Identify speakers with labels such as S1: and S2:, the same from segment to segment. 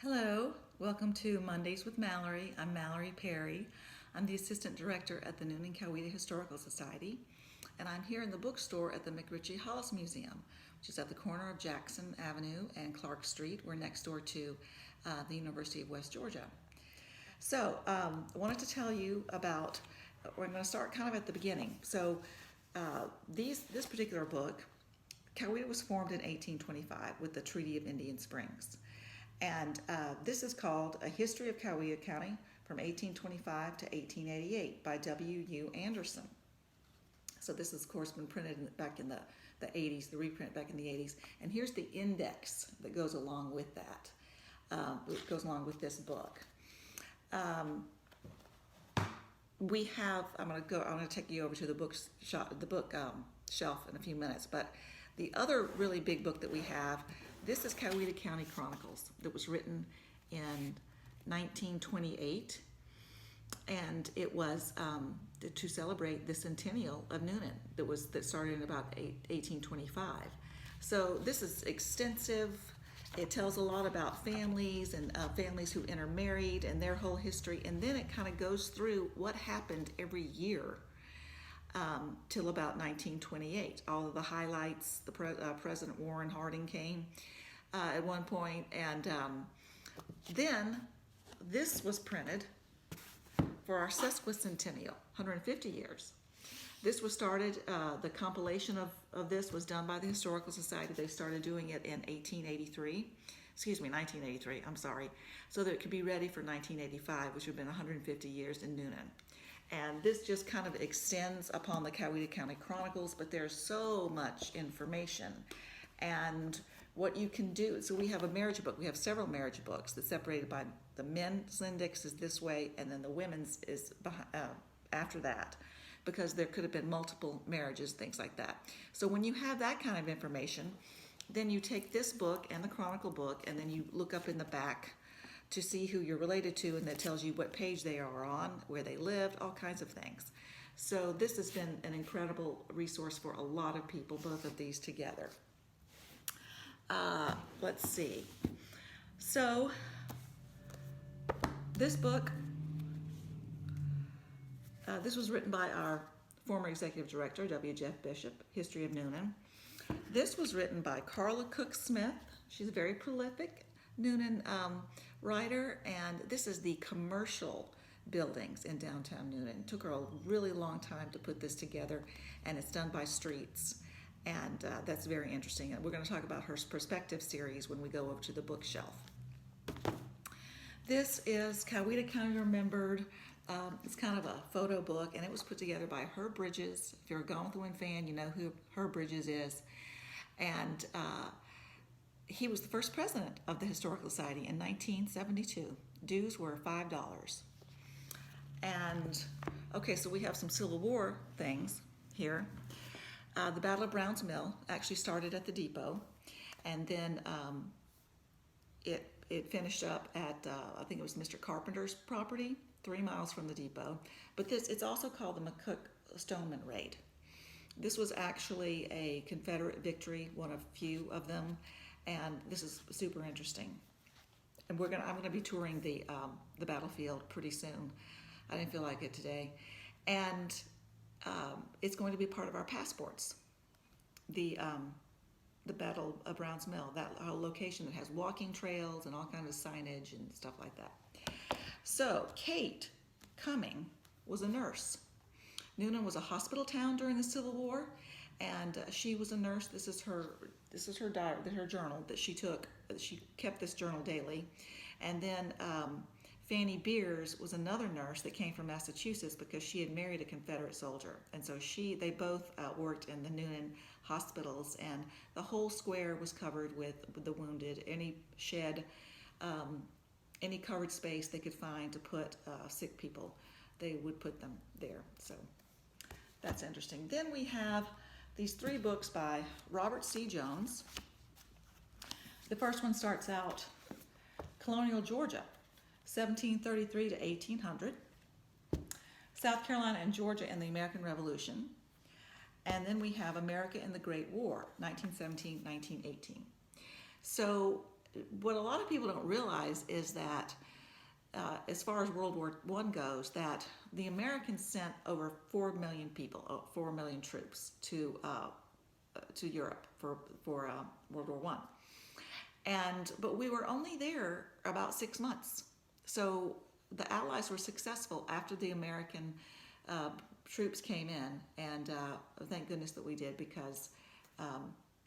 S1: Hello, welcome to Mondays with Mallory. I'm Mallory Perry. I'm the Assistant Director at the Newnan-Coweta Historical Society, and I'm here in the bookstore at the McRitchie Hollis Museum, which is at the corner of Jackson Avenue and Clark Street. We're next door to the University of West Georgia. So I wanted to tell you about, we're going to start kind of at the beginning. So this particular book, Coweta was formed in 1825 with the Treaty of Indian Springs. And this is called A History of Coweta County from 1825 to 1888 by W.U. Anderson. So this has, of course, been printed back in the 80s, the reprint back in the 80s. And here's the index that goes along with that, goes along with this book. We have, I'm going to take you over to the book shelf in a few minutes, but the other really big book that we have, this is Coweta County Chronicles that was written in 1928, and it was to celebrate the centennial of Newnan that started in about 1825. So this is extensive. It tells a lot about families and families who intermarried and their whole history, and then it kind of goes through what happened every year till about 1928. All of the highlights, President Warren Harding came at one point, and then this was printed for our sesquicentennial, 150 years. This was started, the compilation of this was done by the Historical Society. They started doing it in 1983, I'm sorry, so that it could be ready for 1985, which would have been 150 years in Newnan. And this just kind of extends upon the Coweta County Chronicles, but there's so much information. And what you can do, so we have a marriage book. We have several marriage books that's separated by the men's index is this way, and then the women's is after that, because there could have been multiple marriages, things like that. So when you have that kind of information, then you take this book and the Chronicle book, and then you look up in the back to see who you're related to, and that tells you what page they are on, where they lived, all kinds of things. So this has been an incredible resource for a lot of people, both of these together. Let's see. So this book, this was written by our former executive director, W. Jeff Bishop, History of Newnan. This was written by Carla Cook Smith. She's a very prolific Newnan writer, and this is the commercial buildings in downtown Newnan. It took her a really long time to put this together, and it's done by streets, and that's very interesting. And we're going to talk about her perspective series when we go over to the bookshelf. This is Coweta County Remembered. It's kind of a photo book, and it was put together by Herb Bridges. If you're a Gone with the Wind fan, you know who Herb Bridges is. And he was the first president of the Historical Society in 1972. Dues were $5. And, okay, so we have some Civil War things here. The Battle of Brown's Mill actually started at the depot, and then it finished up at, I think it was Mr. Carpenter's property, 3 miles from the depot. But it's also called the McCook-Stoneman Raid. This was actually a Confederate victory, one of few of them, and this is super interesting. And I'm gonna be touring the battlefield pretty soon. I didn't feel like it today, and it's going to be part of our passports. The Battle of Brown's Mill, that location that has walking trails and all kinds of signage and stuff like that. So Kate Cumming was a nurse. Newnan was a hospital town during the Civil War, and she was a nurse. This is her diary, her journal that she took. She kept this journal daily. And then Fanny Beers was another nurse that came from Massachusetts because she had married a Confederate soldier, and so they both worked in the Newnan hospitals, and the whole square was covered with the wounded. Any shed, any covered space they could find to put sick people, they would put them there. So that's interesting. Then we have these 3 books by Robert C. Jones. The first one starts out Colonial Georgia, 1733 to 1800, South Carolina and Georgia in the American Revolution, and then we have America in the Great War, 1917-1918. So what a lot of people don't realize is that as far as World War I goes, that the Americans sent over 4 million people, 4 million troops to Europe for World War I. But we were only there about 6 months. So the Allies were successful after the American troops came in, and thank goodness that we did, because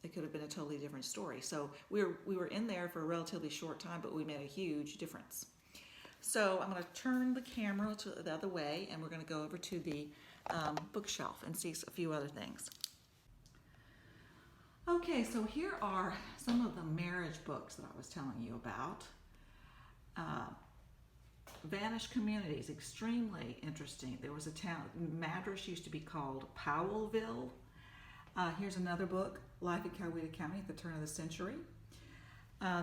S1: it could have been a totally different story. So we were in there for a relatively short time, but we made a huge difference. So I'm going to turn the camera to the other way, and we're going to go over to the bookshelf and see a few other things. Okay, so here are some of the marriage books that I was telling you about. Vanished Communities, extremely interesting. There was a town, Madras used to be called Powellville. Here's another book, Life in Coweta County at the turn of the century.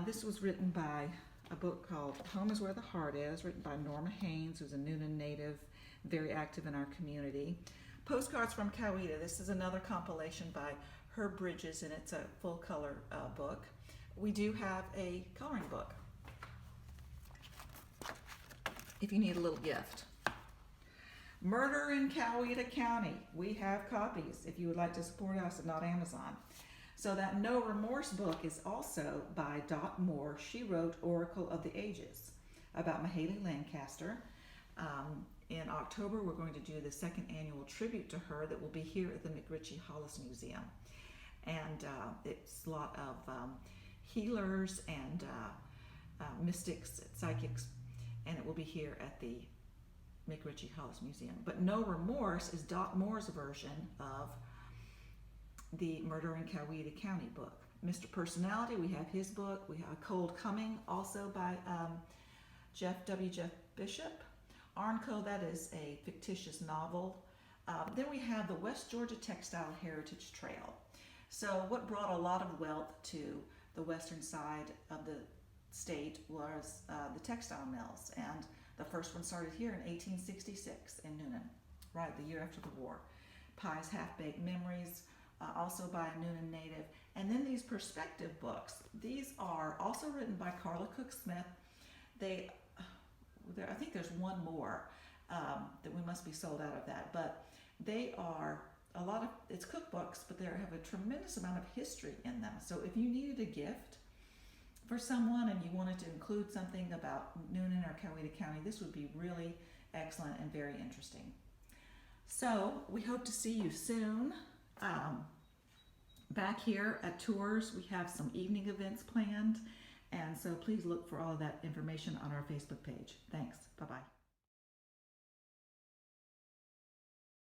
S1: This was written by a book called Home is Where the Heart Is, written by Norma Haynes, who's a Newnan native, very active in our community. Postcards from Coweta. This is another compilation by Herb Bridges, and it's a full color book. We do have a coloring book if you need a little gift. Murder in Coweta County. We have copies if you would like to support us and not Amazon. So that No Remorse book is also by Dot Moore. She wrote Oracle of the Ages about Mahalia Lancaster. In October, we're going to do the second annual tribute to her that will be here at the McRitchie Hollis Museum. And it's a lot of healers and mystics, psychics, and it will be here at the McRitchie Hollis Museum. But No Remorse is Dot Moore's version of the Murder in Coweta County book. Mr. Personality, we have his book. We have A Cold Coming, also by Jeff Bishop. Arnco, that is a fictitious novel. Then we have the West Georgia Textile Heritage Trail. So what brought a lot of wealth to the western side of the state was the textile mills, and the first one started here in 1866 in Newnan, right, the year after the war. Pie's Half-Baked Memories, also by a Newnan native. And then these perspective books. These are also written by Carla Cook Smith. I think there's one more that we must be sold out of that, but they are it's cookbooks, but they have a tremendous amount of history in them. So if you needed a gift for someone and you wanted to include something about Newnan or Coweta County, this would be really excellent and very interesting. So we hope to see you soon. Back here at Tours, we have some evening events planned, and so please look for all of that information on our Facebook page. Thanks. Bye-bye.